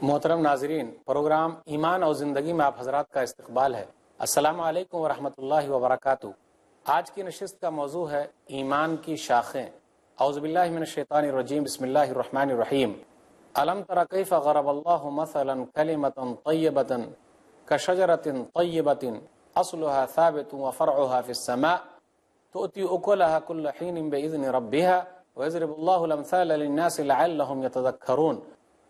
محترم ناظرین، پروگرام ایمان اور زندگی میں آپ حضرات کا استقبال ہے۔ السلام علیکم ورحمۃ اللہ وبرکاتہ۔ آج کی نشست کا موضوع ہے ایمان کی شاخیں۔ اعوذ باللہ من الشیطان الرجیم، بسم اللہ الرحمن الرحیم۔ الم تر کیف ضرب اللہ مثلا کلمۃ طیبۃ کشجرۃ طیبۃ اصلها ثابت وفرعها فی السماء تؤتی اکلها کل حین باذن ربها ویضرب اللہ الامثال للناس لعلهم یتذکرون۔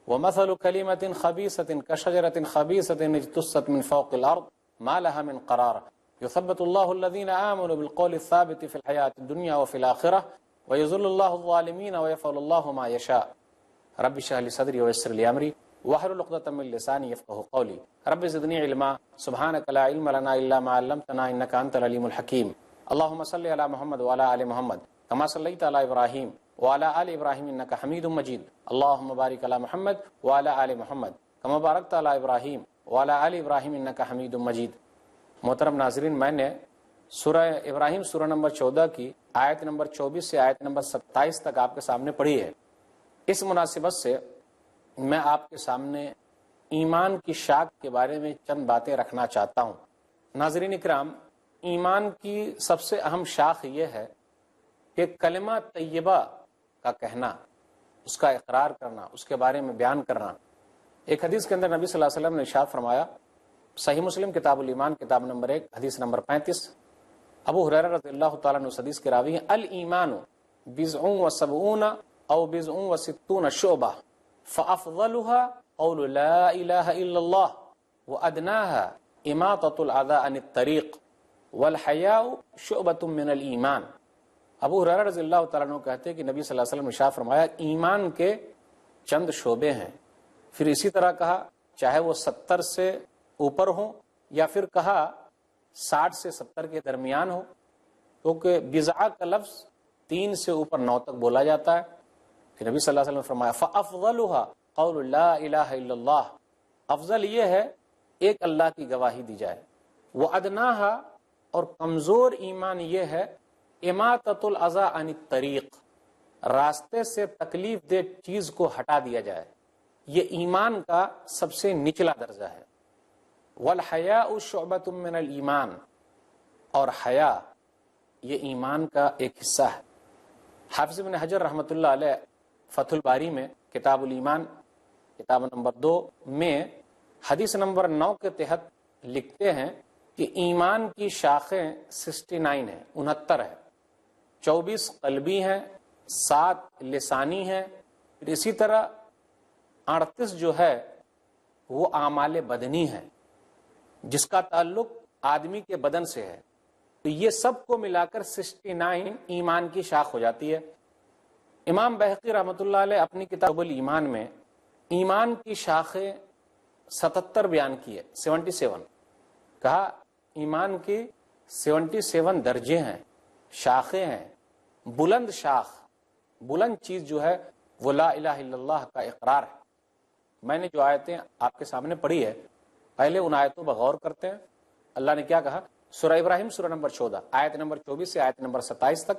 ومثل كلمة خبيثة كشجرة خبيثة اجتثت من فوق الأرض ما لها من قرار يثبت الله الذين آمنوا بالقول الثابت في الحياة الدنيا وفي الآخرة ويذل الله الظالمين ويفعل الله ما يشاء۔ رب اشرح لي صدري ويسر لي أمري واحلل عقدة من لساني يفقهوا قولي۔ رب زدني علما سبحانك لا علم لنا إلا ما علمتنا إنك أنت العليم الحكيم۔ اللهم صل على محمد وعلى آل محمد كما صليت على إبراهيم وعلى آل إبراهيم إنك حميد مجيد۔ اللهم بارك على محمد وعلى آل محمد كما باركت على إبراهيم وعلى آل إبراهيم إنك حميد مجيد۔ محترم ناظرین، میں نے سورہ ابراہیم سورہ نمبر 14 کی آیت نمبر 24 سے آیت نمبر 27 تک آپ کے سامنے پڑھی ہے۔ اس مناسبت سے میں آپ کے سامنے ایمان کی شاخ کے بارے میں چند باتیں رکھنا چاہتا ہوں۔ ناظرین اکرام، ایمان کی سب سے اہم شاخ یہ ہے کہ کلمہ طیبہ کا کہنا، اس کا اقرار کرنا، اس کے بارے میں بیان کرنا۔ ایک حدیث کے اندر نبی صلی اللہ علیہ وسلم نے ارشاد فرمایا، صحیح مسلم کتاب الایمان کتاب نمبر 1 حدیث نمبر 35، ابو ہریرہ رضی اللہ تعالیٰ عنہ اس حدیث کے راوی ہیں، الایمان بضع و70 او بضع و60 شعبہ فافضلها قول لا الہ الا اللہ وادناها اماطۃ الاذى عن الطریق والحیاء شعبۃ من الایمان۔ ابو ہریرہ رضی اللہ تعالیٰ عنہ کہتے ہیں کہ نبی صلی اللہ علیہ وسلم نے ارشاد فرمایا، ایمان کے چند شعبے ہیں۔ پھر اسی طرح کہا چاہے وہ 70 سے اوپر ہوں یا پھر کہا 60 سے 70 کے درمیان ہو، کیونکہ بضع کا لفظ 3 سے اوپر 9 تک بولا جاتا ہے۔ پھر نبی صلی اللہ علیہ وسلم نے فرمایا فَأَفْضَلُهَا قَوْلُ لَا إِلَٰهَ إِلَّا اللَّهُ، افضل یہ ہے ایک اللہ کی گواہی دی جائے۔ وَأَدْنَاهَا، اور کمزور ایمان یہ ہے اماطۃ الاذى عن الطریق، راستے سے تکلیف دہ چیز کو ہٹا دیا جائے، یہ ایمان کا سب سے نچلا درجہ ہے۔ والحیاء شعبۃ من الایمان، اور حیا یہ ایمان کا ایک حصہ ہے۔ حافظ ابن حجر رحمۃ اللہ علیہ فتح الباری میں کتاب الایمان کتاب نمبر 2 میں حدیث نمبر 9 کے تحت لکھتے ہیں کہ ایمان کی شاخیں 69 ہیں، 69 ہیں، 24 قلبی ہیں، 7 لسانی ہیں، پھر اسی طرح 38 جو ہے وہ اعمال بدنی ہیں، جس کا تعلق آدمی کے بدن سے ہے۔ تو یہ سب کو ملا کر 69 ایمان کی شاخ ہو جاتی ہے۔ امام بہقی رحمۃ اللہ علیہ اپنی کتاب الایمان میں ایمان کی شاخیں 77 بیان کی ہے، 77، کہا ایمان کی 77 درجے ہیں، شاخیں ہیں۔ بلند شاخ، بلند چیز جو ہے وہ لا الہ الا اللہ کا اقرار ہے۔ میں نے جو آیتیں آپ کے سامنے پڑھی ہے، پہلے ان آیتوں پر غور کرتے ہیں۔ اللہ نے کیا کہا؟ سورہ ابراہیم سورہ نمبر 14 آیت نمبر 24 سے آیت نمبر 27 تک،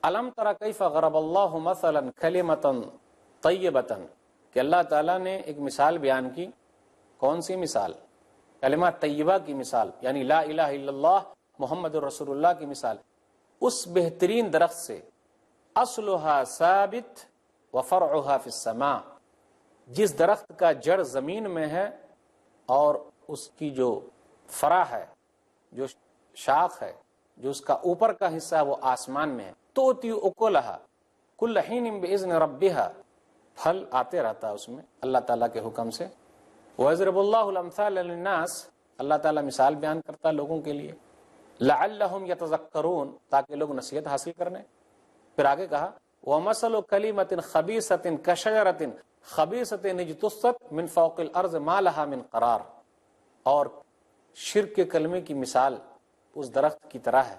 الم تر کیف ضرب اللہ مثلا کلمۃ طیبۃ، کہ اللہ تعالیٰ نے ایک مثال بیان کی۔ کون سی مثال؟ کلمہ طیبہ کی مثال، یعنی لا الہ الا اللہ محمد الرسول اللہ کی مثال۔ اس بہترین درخت سے اصلها ثابت وفرعها فی السماء، جس درخت کا جڑ زمین میں ہے اور اس کی جو فرع ہے، جو شاخ ہے، جو اس کا اوپر کا حصہ ہے وہ آسمان میں ہے۔ تؤتی اکلها کل حین باذن ربها، پھل آتے رہتا ہے اس میں اللہ تعالیٰ کے حکم سے۔ وَيَضْرِبُ اللَّهُ الْأَمْثَالَ لِلنَّاسِ، اللہ تعالیٰ مثال بیان کرتا ہے لوگوں کے لیے، لَعَلَّهُمْ يَتَذَكَّرُونَ، تاکہ لوگ نصیحت حاصل کرنے۔ پھر آگے کہا وَمَثَلُ كَلِمَةٍ خَبِيثَةٍ كَشَجَرَةٍ خَبِيثَةٍ اجْتُثَّتْ مِنْ فَوْقِ الْأَرْضِ مَا لَهَا مِنْ قَرَارٍ، اور شرک کے کلمے کی مثال اس درخت کی طرح ہے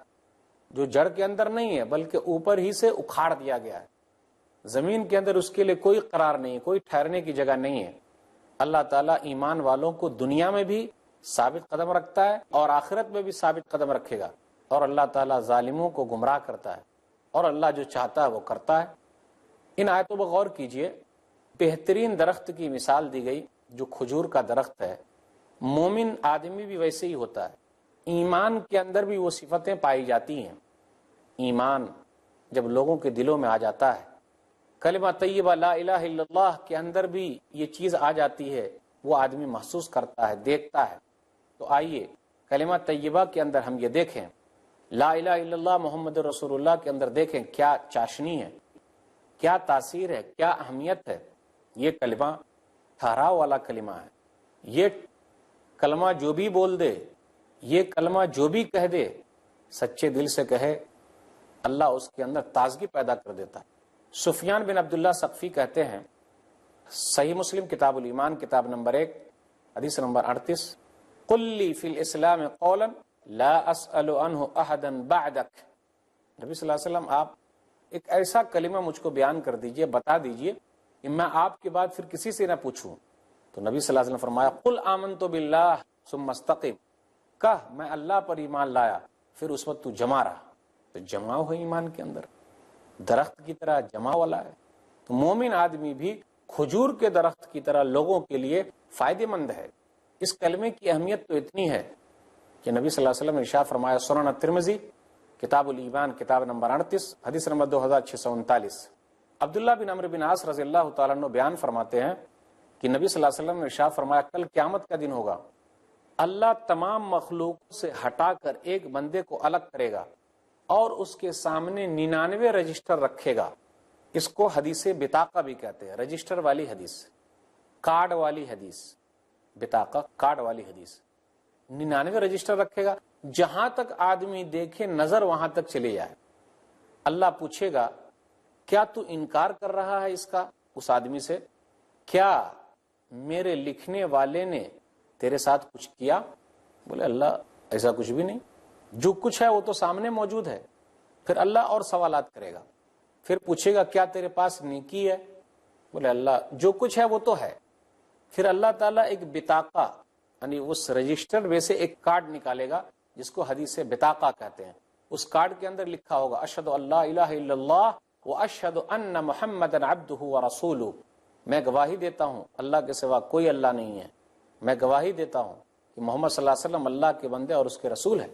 جو جڑ کے اندر نہیں ہے بلکہ اوپر ہی سے اکھاڑ دیا گیا ہے، زمین کے اندر اس کے لیے کوئی قرار نہیں، کوئی ٹھہرنے کی جگہ نہیں ہے۔ اللہ تعالیٰ ایمان والوں کو دنیا میں بھی ثابت قدم رکھتا ہے اور آخرت میں بھی ثابت قدم رکھے گا، اور اللہ تعالیٰ ظالموں کو گمراہ کرتا ہے، اور اللہ جو چاہتا ہے وہ کرتا ہے۔ ان آیتوں پر غور کیجئے، بہترین درخت کی مثال دی گئی جو کھجور کا درخت ہے، مومن آدمی بھی ویسے ہی ہوتا ہے، ایمان کے اندر بھی وہ صفتیں پائی جاتی ہیں۔ ایمان جب لوگوں کے دلوں میں آ جاتا ہے، کلمہ طیبہ لا الہ الا اللہ کے اندر بھی یہ چیز آ جاتی ہے، وہ آدمی محسوس کرتا ہے، دیکھتا ہے۔ تو آئیے کلمہ طیبہ کے اندر ہم یہ دیکھیں، لا الہ الا اللہ محمد رسول اللہ کے اندر دیکھیں کیا چاشنی ہے، کیا تاثیر ہے، کیا اہمیت ہے۔ یہ کلمہ ٹھہراؤ والا کلمہ ہے، یہ کلمہ جو بھی بول دے، یہ کلمہ جو بھی کہہ دے، سچے دل سے کہے، اللہ اس کے اندر تازگی پیدا کر دیتا ہے۔ سفیان بن عبداللہ ثقفی کہتے ہیں، صحیح مسلم کتاب الایمان کتاب نمبر 1 حدیث نمبر 38، قل لی فی الاسلام قولا لا اسأل عنہ احدا بعدک۔ نبی صلی اللہ علیہ وسلم آپ ایک ایسا کلمہ مجھ کو بیان کر دیجئے، بتا دیجئے کہ میں آپ کے بعد پھر کسی سے نہ پوچھوں۔ تو نبی صلی اللہ علیہ وسلم فرمایا، قل آمنت باللہ ثم استقم، کہہ میں اللہ پر ایمان لایا، پھر اس وقت تو جمع رہا۔ تو جماؤ ہے ایمان کے اندر، درخت کی طرح جمع والا ہے۔ تو مومن آدمی بھی کھجور کے درخت کی طرح لوگوں کے لیے فائدہ مند ہے۔ اس کلمے کی اہمیت تو اتنی ہے کہ نبی صلی اللہ علیہ وسلم نے ارشاد فرمایا، سنن ترمذی کتاب الایمان کتاب نمبر 38 حدیث نمبر 2639، عبداللہ بن عمرو بن عاص رضی اللہ تعالیٰ عنہ بیان فرماتے ہیں کہ نبی صلی اللہ علیہ وسلم نے ارشاد فرمایا، کل قیامت کا دن ہوگا، اللہ تمام مخلوق سے ہٹا کر ایک بندے کو الگ کرے گا اور اس کے سامنے 99 رجسٹر رکھے گا۔ اس کو حدیث بطاقہ بھی کہتے ہیں، رجسٹر والی حدیث، کارڈ والی حدیث، بطاقہ کارڈ والی حدیث۔ 99 رجسٹر رکھے گا، جہاں تک آدمی دیکھے نظر وہاں تک چلے جائے۔ اللہ پوچھے گا، کیا تو انکار کر رہا ہے اس کا، اس آدمی سے؟ کیا میرے لکھنے والے نے تیرے ساتھ کچھ کیا؟ بولے اللہ ایسا کچھ بھی نہیں، جو کچھ ہے وہ تو سامنے موجود ہے۔ پھر اللہ اور سوالات کرے گا، پھر پوچھے گا کیا تیرے پاس نیکی ہے؟ بولے اللہ جو کچھ ہے وہ تو ہے۔ پھر اللہ تعالیٰ ایک بطاقہ یعنی اس رجسٹر میں سے ایک کارڈ نکالے گا جس کو حدیث بطاقہ کہتے ہیں۔ اس کارڈ کے اندر لکھا ہوگا، اشہد ان لا الہ الا اللہ واشہد ان محمدا عبدہ ورسولہ، میں گواہی دیتا ہوں اللہ کے سوا کوئی اللہ نہیں ہے، میں گواہی دیتا ہوں کہ محمد صلی اللہ علیہ وسلم اللہ کے بندے اور اس کے رسول ہے،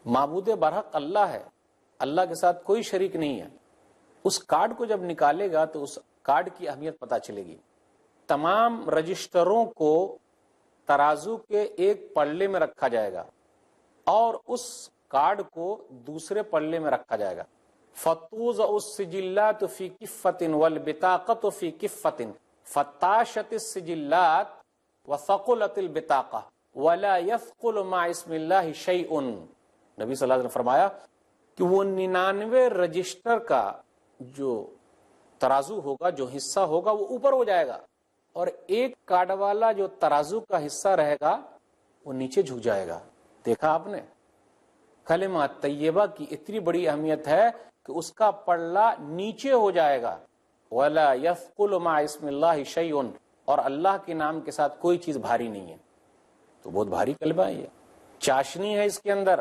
معبود برحق اللہ ہے، اللہ کے ساتھ کوئی شریک نہیں ہے۔ اس کارڈ کو جب نکالے گا تو اس کارڈ کی اہمیت پتہ چلے گی۔ تمام رجسٹروں کو ترازو کے ایک پلڑے میں رکھا جائے گا اور اس کارڈ کو دوسرے پلڑے میں رکھا جائے گا۔ فتوضع السجلات فی کفۃ والبطاقۃ فی کفۃ فتاشت السجلات وثقلت البطاقہ ولا يثقل مع اسم اللہ شیء۔ نبی صلی اللہ علیہ وسلم فرمایا کہ وہ 99 رجسٹر کا جو ترازو ہوگا، جو حصہ ہوگا، وہ اوپر ہو جائے گا اور ایک کارڈ والا جو ترازو کا حصہ رہے گا وہ نیچے جھک جائے گا۔ دیکھا آپ نے، کلمہ طیبہ کی اتنی بڑی اہمیت ہے کہ اس کا پلڑا نیچے ہو جائے گا، وَلَا يَثْقُلُ مَعَ اسْمِ اللَّهِ شَيْءٌ، اور اللہ کے نام کے ساتھ کوئی چیز بھاری نہیں ہے۔ تو بہت بھاری کلمہ ہے یہ، چاشنی ہے اس کے اندر۔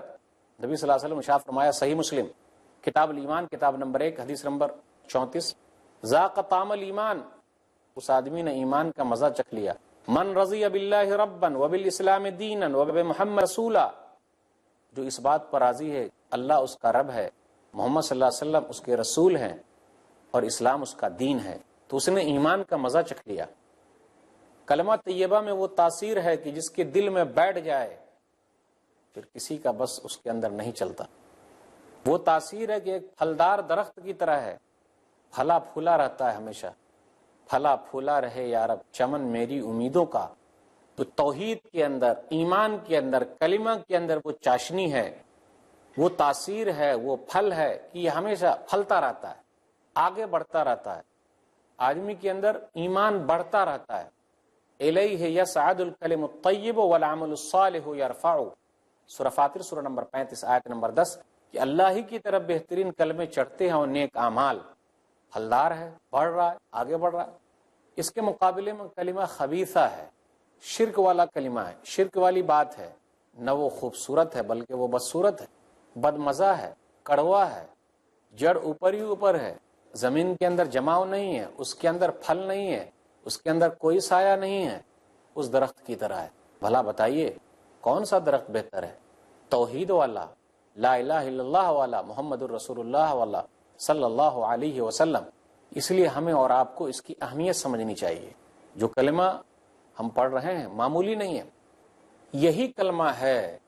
نبی صلی اللہ علیہ وسلم ارشاد فرمایا، صحیح مسلم کتاب الایمان کتاب نمبر 1 حدیث نمبر 34، ذاق طعم الایمان، اس آدمی نے ایمان کا مزہ چکھ لیا، من رضی باللہ ربا وبالاسلام دینا وبمحمد رسولا، جو اس بات پر راضی ہے اللہ اس کا رب ہے، محمد صلی اللہ علیہ وسلم اس کے رسول ہیں اور اسلام اس کا دین ہے، تو اس نے ایمان کا مزہ چکھ لیا۔ کلمہ طیبہ میں وہ تاثیر ہے کہ جس کے دل میں بیٹھ جائے پھر کسی کا بس اس کے اندر نہیں چلتا۔ وہ تاثیر ہے کہ ایک پھلدار درخت کی طرح ہے، پھلا پھولا رہتا ہے ہمیشہ، پھلا پھولا رہے یا رب چمن میری امیدوں کا۔ تو توحید کے اندر، ایمان کے اندر، کلمہ کے اندر وہ چاشنی ہے، وہ تاثیر ہے، وہ پھل ہے کہ یہ ہمیشہ پھلتا رہتا ہے، آگے بڑھتا رہتا ہے، آدمی کے اندر ایمان بڑھتا رہتا ہے۔ الیہ یصعد الکلم الطیب والعمل الصالح یرفعہ، سورہ فاطر سورہ نمبر 35 آیت نمبر 10، کہ اللہ ہی کی طرف بہترین کلمے چڑھتے ہیں اور نیک اعمال، پھلدار ہے، بڑھ رہا ہے، آگے بڑھ رہا ہے۔ اس کے مقابلے میں کلمہ خبیثہ ہے، شرک والا کلمہ ہے، شرک والی بات ہے، نہ وہ خوبصورت ہے بلکہ وہ بدصورت ہے، بد مزہ ہے، کڑوا ہے، جڑ اوپر ہی اوپر ہے، زمین کے اندر جماؤ نہیں ہے، اس کے اندر پھل نہیں ہے، اس کے اندر کوئی سایہ نہیں ہے، اس درخت کی طرح ہے۔ بھلا بتائیے کون سا درخت بہتر ہے؟ توحید والا، لا الہ الا اللہ والا، محمد الرسول اللہ والا صلی اللہ علیہ وسلم۔ اس لیے ہمیں اور آپ کو اس کی اہمیت سمجھنی چاہیے۔ جو کلمہ ہم پڑھ رہے ہیں معمولی نہیں ہے، یہی کلمہ ہے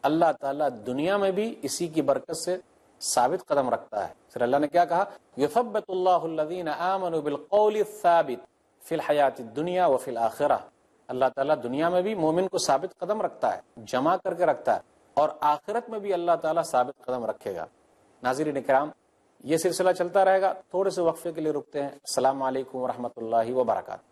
اللہ تعالیٰ دنیا میں بھی اسی کی برکت سے ثابت قدم رکھتا ہے۔ پھر اللہ نے کیا کہا؟ یثبت اللہ الذین آمنوا بالقول الثابت فی الحیات الدنیا وفی الآخرہ۔ اللہ تعالیٰ دنیا میں بھی مومن کو ثابت قدم رکھتا ہے، جمع کر کے رکھتا ہے، اور آخرت میں بھی اللہ تعالیٰ ثابت قدم رکھے گا۔ ناظرین کرام، یہ سلسلہ چلتا رہے گا، تھوڑے سے وقفے کے لیے رکتے ہیں۔ السلام علیکم ورحمۃ اللہ وبرکاتہ۔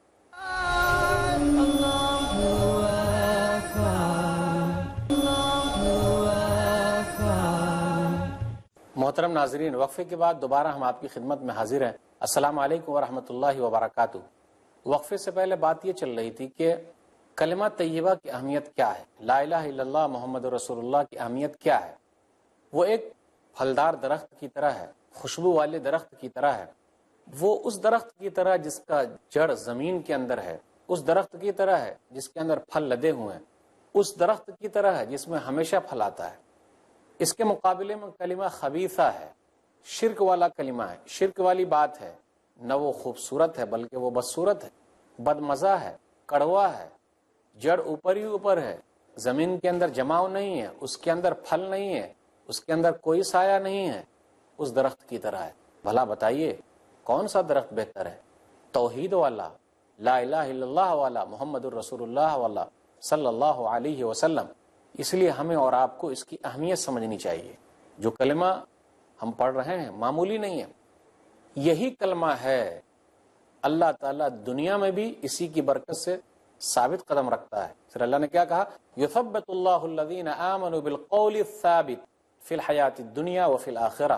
محترم ناظرین، وقفے کے بعد دوبارہ ہم آپ کی خدمت میں حاضر ہیں۔ السلام علیکم ورحمۃ اللہ وبرکاتہ۔ وقفے سے پہلے بات یہ چل رہی تھی کہ کلمہ طیبہ کی اہمیت کیا ہے، لا الہ الا اللہ محمد رسول اللہ کی اہمیت کیا ہے۔ وہ ایک پھلدار درخت کی طرح ہے، خوشبو والے درخت کی طرح ہے، وہ اس درخت کی طرح جس کا جڑ زمین کے اندر ہے، اس درخت کی طرح ہے جس کے اندر پھل لدے ہوئے ہیں، اس درخت کی طرح ہے جس میں ہمیشہ پھل آتا ہے۔ اس کے مقابلے میں کلمہ خبیثہ ہے، شرک والا کلمہ ہے، شرک والی بات ہے، نہ وہ خوبصورت ہے بلکہ وہ بدصورت ہے، بد مزہ ہے، کڑوا ہے، جڑ اوپر ہی اوپر ہے، زمین کے اندر جماؤ نہیں ہے، اس کے اندر پھل نہیں ہے، اس کے اندر کوئی سایہ نہیں ہے، اس درخت کی طرح ہے۔ بھلا بتائیے کون سا درخت بہتر ہے؟ توحید والا، لا الہ الا اللہ والا، محمد الرسول اللہ والا صلی اللہ علیہ وسلم۔ اس لیے ہمیں اور آپ کو اس کی اہمیت سمجھنی چاہیے۔ جو کلمہ ہم پڑھ رہے ہیں معمولی نہیں ہے، یہی کلمہ ہے اللہ تعالیٰ دنیا میں بھی اسی کی برکت سے ثابت قدم رکھتا ہے۔ پھر اللہ نے کیا کہا؟ یثبت اللہ الذین آمنوا بالقول الثابت فی الحیات الدنیا وفی الآخرہ۔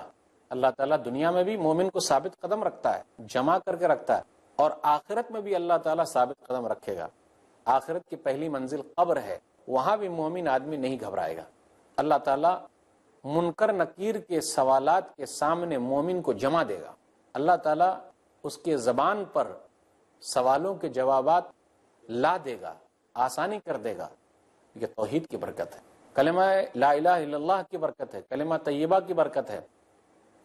اللہ تعالیٰ دنیا میں بھی مومن کو ثابت قدم رکھتا ہے، جمع کر کے رکھتا ہے، اور آخرت میں بھی اللہ تعالیٰ ثابت قدم رکھے گا۔ آخرت کی پہلی منزل قبر ہے، وہاں بھی مومن آدمی نہیں گھبرائے گا۔ اللہ تعالیٰ منکر نکیر کے سوالات کے سامنے مومن کو جمع دے گا۔ اللہ تعالیٰ اس کے زبان پر سوالوں کے جوابات لا دے گا، آسانی کر دے گا۔ یہ توحید کی برکت ہے، کلمہ لا الہ الا اللہ کی برکت ہے، کلمہ طیبہ کی برکت ہے۔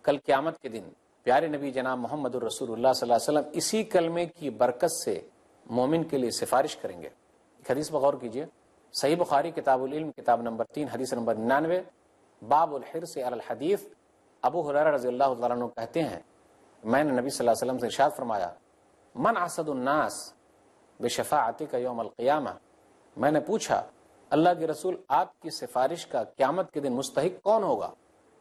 کل قیامت کے دن پیارے نبی جناب محمد الرسول اللہ صلی اللہ علیہ وسلم اسی کلمے کی برکت سے مومن کے لیے سفارش کریں گے۔ ایک حدیث پر غور کیجئے، صحیح بخاری کتاب العلم کتاب نمبر 3 حدیث نمبر 99، باب الحرص علی الحدیث۔ ابو ہریرہ رضی اللہ تعالیٰ عنہ کہتے ہیں میں نے نبی صلی اللہ علیہ وسلم سے ارشاد فرمایا، من اسد الناس بشفاعتک یوم القیامہ۔ میں نے پوچھا اللہ کے رسول آپ کی سفارش کا قیامت کے دن مستحق کون ہوگا،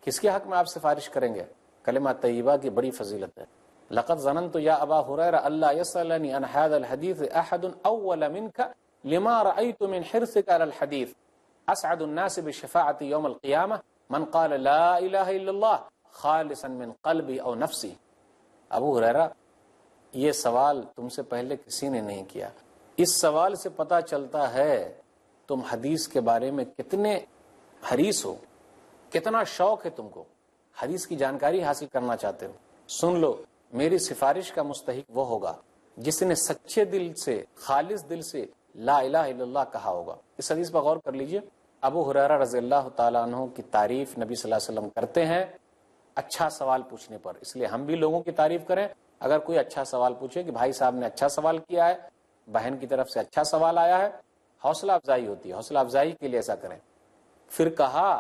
کس کے حق میں آپ سفارش کریں گے؟ کلمہ طیبہ کی بڑی فضیلت ہے۔ لقد ظننت یا ابا ہریرہ اللہ یسألنی عن هذا الحدیث احد اول منك لما رأيت من حرصك على الحديث اسعد الناس بشفاعتي يوم القيامة من قال لا الہ الا اللہ خالصا من قلبی او نفسی۔ ابو ہریرہ یہ سوال تم سے پہلے کسی نے نہیں کیا۔ اس سوال سے پتہ چلتا ہے تم حدیث کے بارے میں کتنے حریص ہو، کتنا شوق ہے تم کو، حدیث کی جانکاری حاصل کرنا چاہتے ہو۔ سن لو، میری سفارش کا مستحق وہ ہوگا جس نے سچے دل سے، خالص دل سے لا الہ الا اللہ کہا ہوگا۔ اس حدیث پر غور کر لیجئے۔ ابو ہریرہ رضی اللہ تعالیٰ عنہ کی تعریف نبی صلی اللہ علیہ وسلم کرتے ہیں اچھا سوال پوچھنے پر، اس لیے ہم بھی لوگوں کی تعریف کریں۔ اگر کوئی اچھا سوال پوچھے کہ بھائی صاحب نے اچھا سوال کیا ہے، بہن کی طرف سے اچھا سوال آیا ہے، حوصلہ افزائی ہوتی ہے، حوصلہ افزائی کے لیے ایسا کریں۔ پھر کہا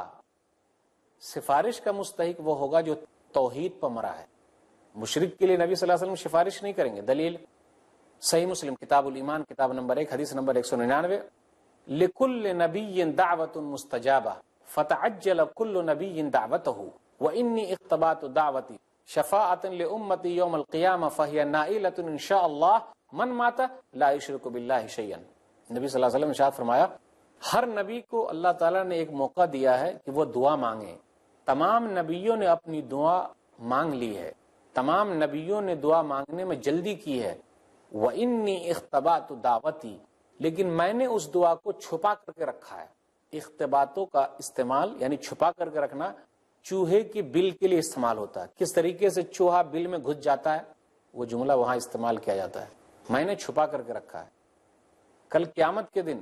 سفارش کا مستحق وہ ہوگا جو توحید پر مرا ہے۔ مشرک کے لیے نبی صلی اللہ علیہ وسلم سفارش نہیں کریں گے۔ دلیل صحیح مسلم کتاب الایمان کتاب نمبر 1 حدیث نمبر 199، لکل نبی دعوت مستجابہ فتعجل کل نبی دعوتہ وانی اقتبات دعوتی شفاعۃ لامتی یوم القیامہ فہی نائلۃ ان شاء اللہ من مات لا یشرک باللہ شیئا۔ نبی صلی اللہ علیہ وسلم نے ارشاد فرمایا ہر نبی کو اللہ تعالیٰ نے ایک موقع دیا ہے کہ وہ دعا مانگیں۔ تمام نبیوں نے اپنی دعا مانگ لی ہے، تمام نبیوں نے دعا مانگنے میں جلدی کی ہے۔ وَإِنِّي اخْتَبَأْتُ دعوتی، لیکن میں نے اس دعا کو چھپا کر کے رکھا ہے۔ اختباتوں کا استعمال یعنی چھپا کر کے رکھنا چوہے کی بل کے لیے استعمال ہوتا ہے۔ کس طریقے سے چوہا بل میں گھس جاتا ہے وہ جملہ وہاں استعمال کیا جاتا ہے، میں نے چھپا کر کے رکھا ہے۔ کل قیامت کے دن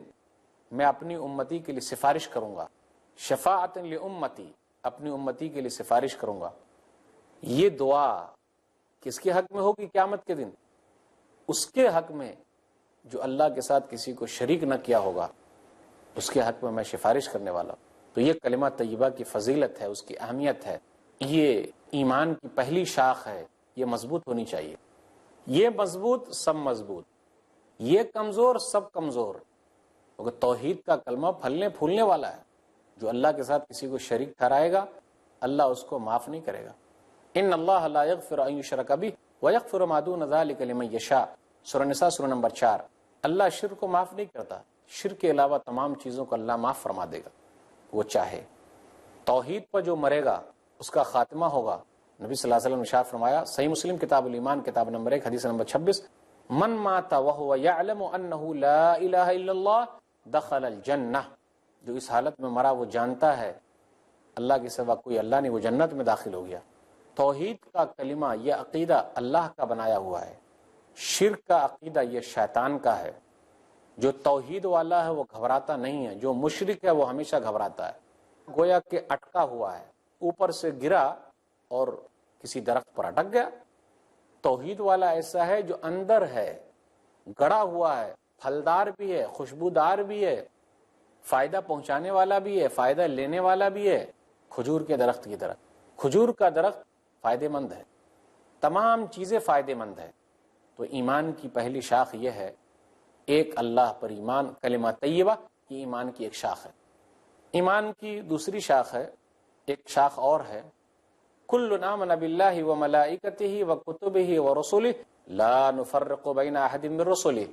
میں اپنی امتی کے لیے سفارش کروں گا، شفاعت لامتی، اپنی امتی کے لیے سفارش کروں گا۔ یہ دعا کس کے حق میں ہوگی قیامت کے دن؟ اس کے حق میں جو اللہ کے ساتھ کسی کو شریک نہ کیا ہوگا، اس کے حق میں سفارش کرنے والا ہوں۔ تو یہ کلمہ طیبہ کی فضیلت ہے، اس کی اہمیت ہے، یہ ایمان کی پہلی شاخ ہے، یہ مضبوط ہونی چاہیے۔ یہ مضبوط سب مضبوط، یہ کمزور سب کمزور، کیونکہ توحید کا کلمہ پھلنے پھولنے والا ہے۔ جو اللہ کے ساتھ کسی کو شریک ٹھہرائے گا، اللہ اس کو معاف نہیں کرے گا۔ ان اللہ لا یغفر ان یشرک بہ ویغفر ما دون ذلک لمن یشاء، سورہ نساء سورہ نمبر 4۔ اللہ شرک کو معاف نہیں کرتا، شرک کے علاوہ تمام چیزوں کو اللہ معاف فرما دے گا وہ چاہے۔ توحید پر جو مرے گا اس کا خاتمہ ہوگا۔ نبی صلی اللہ علیہ وسلم نے ارشاد فرمایا، صحیح مسلم کتاب الایمان کتاب نمبر 1 حدیث نمبر 26، من مات وهو يعلم انه لا الہ الا اللہ دخل الجنہ، جو اس حالت میں مرا وہ جانتا ہے اللہ کے سوا کوئی اللہ نہیں، وہ جنت میں داخل ہو گیا۔ توحید کا کلمہ، یہ عقیدہ اللہ کا بنایا ہوا ہے۔ شرک کا عقیدہ یہ شیطان کا ہے۔ جو توحید والا ہے وہ گھبراتا نہیں ہے، جو مشرک ہے وہ ہمیشہ گھبراتا ہے، گویا کہ اٹکا ہوا ہے، اوپر سے گرا اور کسی درخت پر اٹک گیا۔ توحید والا ایسا ہے جو اندر ہے، گڑا ہوا ہے، پھلدار بھی ہے، خوشبودار بھی ہے، فائدہ پہنچانے والا بھی ہے، فائدہ لینے والا بھی ہے، کھجور کے درخت کی طرح۔ کھجور کا درخت فائدے مند ہے، تمام چیزیں فائدے مند ہے۔ تو ایمان کی پہلی شاخ یہ ہے، ایک اللہ پر ایمان، کلمہ طیبہ یہ ایمان کی ایک شاخ ہے۔ ایمان کی دوسری شاخ ہے، ایک شاخ اور ہے، کل آمن باللہ وملائکتہ وکتبہ ورسلہ لا نفرق بین احد من رسلہ،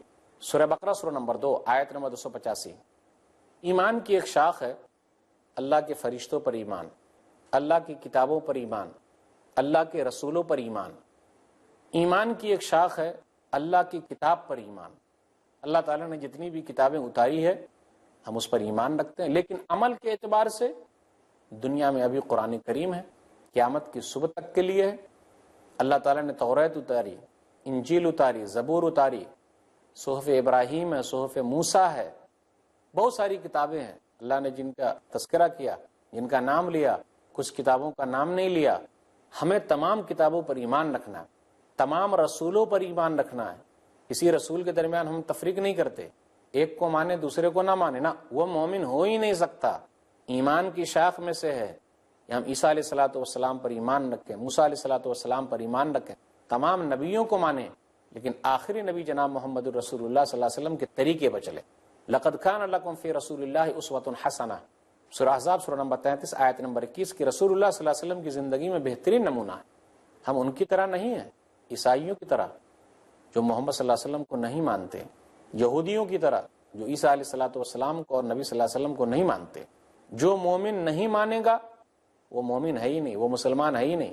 سورہ بقرہ سورہ نمبر 2 آیت نمبر 285۔ ایمان کی ایک شاخ ہے اللہ کے فرشتوں پر ایمان، اللہ کی کتابوں پر ایمان، اللہ کے رسولوں پر ایمان۔ ایمان کی ایک شاخ ہے اللہ کی کتاب پر ایمان۔ اللہ تعالیٰ نے جتنی بھی کتابیں اتاری ہے ہم اس پر ایمان رکھتے ہیں، لیکن عمل کے اعتبار سے دنیا میں ابھی قرآن کریم ہے، قیامت کی صبح تک کے لیے ہے۔ اللہ تعالیٰ نے توریت اتاری، انجیل اتاری، زبور اتاری، صحف ابراہیم ہے، صحف موسیٰ ہے، بہت ساری کتابیں ہیں اللہ نے جن کا تذکرہ کیا، جن کا نام لیا، کچھ کتابوں کا نام نہیں لیا۔ ہمیں تمام کتابوں پر ایمان رکھنا ہے، تمام رسولوں پر ایمان رکھنا ہے۔ کسی رسول کے درمیان ہم تفریق نہیں کرتے، ایک کو مانے دوسرے کو نہ مانے، نہ، وہ مومن ہو ہی نہیں سکتا۔ ایمان کی شاخ میں سے ہے کہ ہم عیسیٰ علیہ الصلوۃ والسلام پر ایمان رکھیں، موسیٰ علیہ الصلوۃ والسلام پر ایمان رکھیں، تمام نبیوں کو مانیں، لیکن آخری نبی جناب محمد الرسول اللہ صلی اللہ علیہ وسلم کے طریقے پر چلے۔ لقد کان لکم فی رسول اللہ اسوۃ حسنہ، سورہ احزاب سورہ نمبر 33 آیت نمبر 21 کی رسول اللہ صلی اللہ علیہ وسلم کی زندگی میں بہترین نمونہ ہے۔ ہم ان کی طرح نہیں ہیں، عیسائیوں کی طرح جو محمد صلی اللہ علیہ وسلم کو نہیں مانتے، یہودیوں کی طرح جو عیسیٰ علیہ الصلوۃ والسلام کو اور نبی صلی اللہ علیہ وسلم کو نہیں مانتے۔ جو مومن نہیں مانے گا وہ مومن ہے ہی نہیں، وہ مسلمان ہے ہی نہیں۔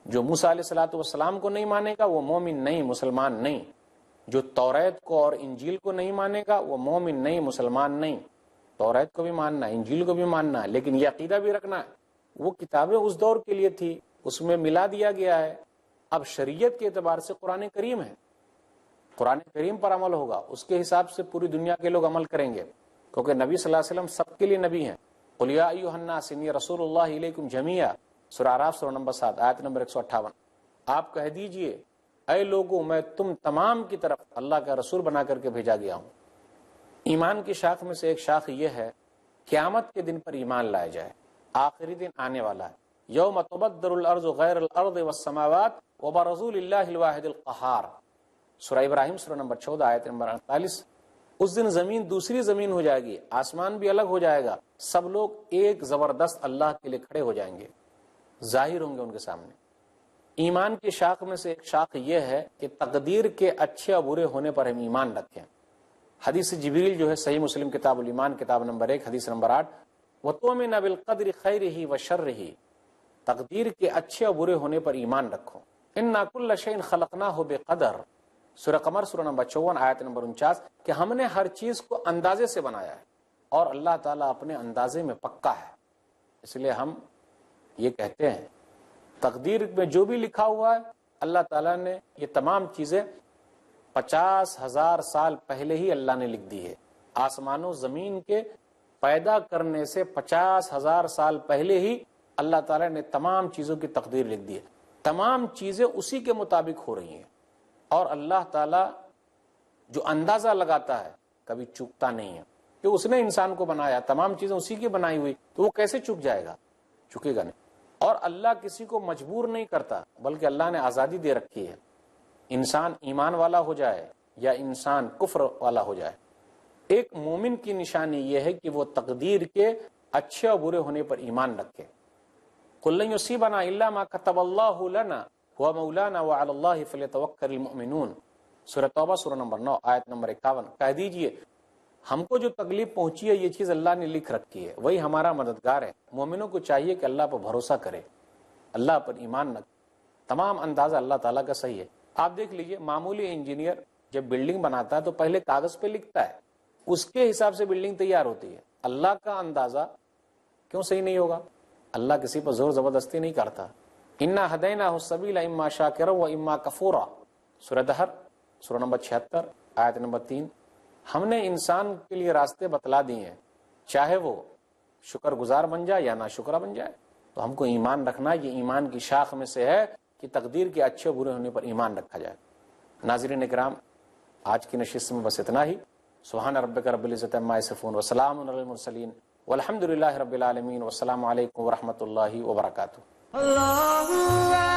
جو موسیٰ علیہ الصلوۃ والسلام کو نہیں مانے گا وہ مومن نہیں، مسلمان نہیں۔ جو توریت کو اور انجیل کو نہیں مانے گا وہ مومن نہیں، مسلمان نہیں۔ توریت کو بھی ماننا ہے، انجیل کو بھی ماننا ہے، لیکن یہ عقیدہ بھی رکھنا ہے وہ کتابیں اس دور کے لیے تھی، اس میں ملا دیا گیا ہے۔ اب شریعت کے اعتبار سے قرآن کریم ہے، قرآن کریم پر عمل ہوگا، اس کے حساب سے پوری دنیا کے لوگ عمل کریں گے، کیونکہ نبی صلی اللہ علیہ وسلم سب کے لیے نبی ہیں۔ قل یا ایھا الناس انی رسول اللہ الیکم جمیعا، سورہ اعراف سورہ نمبر 7 آیت نمبر 158۔ آپ کہہ دیجئے اے لوگوں میں تم تمام کی طرف اللہ کا رسول بنا کر کے بھیجا گیا ہوں۔ ایمان کی شاخ میں سے ایک شاخ یہ ہے قیامت کے دن پر ایمان لایا جائے، آخری دن آنے والا ہے، یوم تبدل الارض غیر الارض والسماوات وبرزوا للہ الواحد القہار، سورہ ابراہیم سورہ نمبر 14 آیت نمبر 48۔ اس دن زمین دوسری زمین ہو جائے گی، آسمان بھی الگ ہو جائے گا، سب لوگ ایک زبردست اللہ کے لیے کھڑے ہو جائیں گے، ظاہر ہوں گے ان کے سامنے۔ ایمان کی شاخ میں سے ایک شاخ یہ ہے کہ تقدیر کے اچھے اور برے ہونے پر ہم ایمان رکھیں۔ حدیث جبریل جو ہے صحیح مسلم کتاب الایمان کتاب نمبر 1 حدیث نمبر 8، وَتُؤْمِنَ بِالْقَدْرِ خَيْرِهِ وَشَرِّهِ، تقدیر کے اچھے اور برے ہونے پر ایمان رکھو۔ اِنَّا كُلَّ شَيْءٍ خَلَقْنَاهُ بِقَدْرٍ، سورہ قمر سورہ نمبر 54 آیت نمبر 49، کہ ہم نے ہر چیز کو اندازے سے بنایا ہے اور اللہ تعالیٰ اپنے اندازے میں پکا ہے۔ اس لیے ہم یہ کہتے ہیں تقدیر میں جو بھی لکھا ہوا ہے اللہ تعالیٰ نے یہ تمام چیزیں 50,000 سال پہلے ہی اللہ نے لکھ دی ہے۔ آسمان و زمین کے پیدا کرنے سے 50,000 سال پہلے ہی اللہ تعالیٰ نے تمام چیزوں کی تقدیر لکھ دی ہے. تمام چیزیں اسی کے مطابق ہو رہی ہیں. اور اللہ تعالیٰ جو اندازہ لگاتا ہے کبھی چوکتا نہیں ہے کہ اس نے انسان کو بنایا, تمام چیزیں اسی کی بنائی ہوئی, تو وہ کیسے چک جائے گا؟ چکے گا نہیں. اور اللہ کسی کو مجبور نہیں کرتا, بلکہ اللہ نے آزادی دے رکھی ہے. انسان ایمان والا ہو جائے یا انسان کفر والا ہو جائے, ایک مومن کی نشانی یہ ہے کہ وہ تقدیر کے اچھے اور برے ہونے پر ایمان رکھے. قُل لَن يُصِيبَنَا إِلَّا مَا كَتَبَ اللَّهُ لَنَا هُوَ مَوْلَانَا وَعَلَى اللَّهِ فَلْيَتَوَكَّلِ الْمُؤْمِنُونَ. سورۃ توبہ سورہ نمبر 9 آیت نمبر 51. کہہ دیجئے ہم کو جو تکلیف پہنچی ہے یہ چیز اللہ نے لکھ رکھی ہے, وہی ہمارا مددگار ہے. مومنوں کو چاہیے کہ اللہ پر بھروسہ کرے, اللہ پر ایمان رکھے. تمام اندازہ اللہ تعالیٰ کا صحیح ہے. آپ دیکھ لیجئے معمولی انجینئر جب بلڈنگ بناتا ہے تو پہلے کاغذ پہ لکھتا ہے, اس کے حساب سے بلڈنگ تیار ہوتی ہے. اللہ کا اندازہ کیوں صحیح نہیں ہوگا؟ اللہ کسی پر زور زبردستی نہیں کرتا. انا ہدیناہ السبیل اما شاکرا و اما کفورا. سورہ دہر سورہ نمبر 76 آیت نمبر 3. ہم نے انسان کے لیے راستے بتلا دیے ہیں, چاہے وہ شکر گزار بن جائے یا ناشکرا بن جائے. تو ہم کو ایمان رکھنا, یہ ایمان کی شاخ میں سے ہے کہ تقدیر کے اچھے برے ہونے پر ایمان رکھا جائے. ناظرین اکرام, آج کی نشست میں بس اتنا ہی. سبحان ربک رب العزت عما یصفون وسلام علی المرسلین والحمد للہ رب العالمین والسلام علیکم ورحمۃ اللہ وبرکاتہ. اللہ